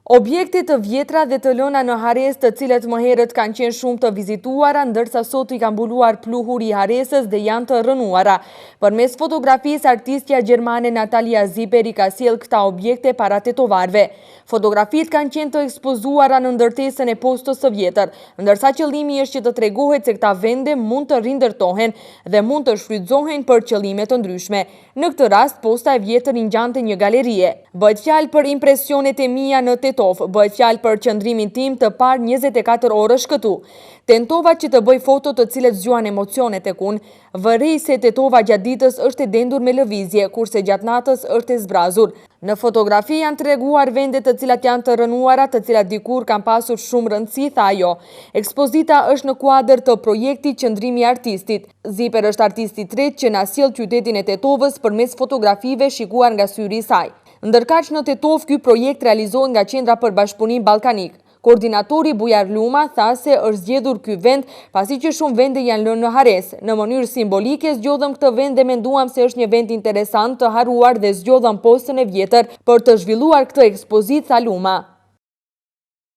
Objektet të vjetra dhe të lëna në Hares, të cilët më herët kanë qenë shumë të vizituara, ndërsa sot i kanë mbuluar pluhuri i Haresës dhe janë të rënuara. Përmes fotografisë, artistja gjermane Natalia Ziper i ka sjellë këta objekte para tetovarëve. Fotografitë kanë qenë të ekspozuara në ndërtesën e postës së vjetër, ndërsa qëllimi është që të tregohet se këta vende mund të rindërtohen dhe mund të shfrytëzohen për qëllime të ndryshme. Në këtë rast, posta e vjetër i ngjante një galerie. Bëhet fjalë për impresionet e mia në bëhet fjalë për qëndrimin tim të parë 24 orësh këtu. Tentova që të bëj foto të cilët zgjuan emocionet tek unë. Vërej se tetova gjatë ditës është e dendur me lëvizje, kurse gjatë natës është e zbrazur. Në fotografi janë treguar vende të cilat janë të rënuara, të cilat dikur kanë pasur shumë rëndësi, tha ajo. Ekspozita është në kuadër të projektit Qëndrimi i artistit. Ziper është artisti i tretë që na sjell qytetin e Tetovës përmes fotografive shikuar nga syri i saj. Ndërkaq në Tetov, ky projekt realizohet nga Qendra për Bashkëpunim Ballkanik. Koordinatori Bujar Luma tha se është zgjedhur ky vend pasi që shumë vende janë lënë në Hares. Në mënyrë simbolike zgjodhëm këtë vend dhe menduam se është një vend interesant të haruar dhe zgjodhëm postën e vjetër për të zhvilluar këtë ekspozitë, tha Luma.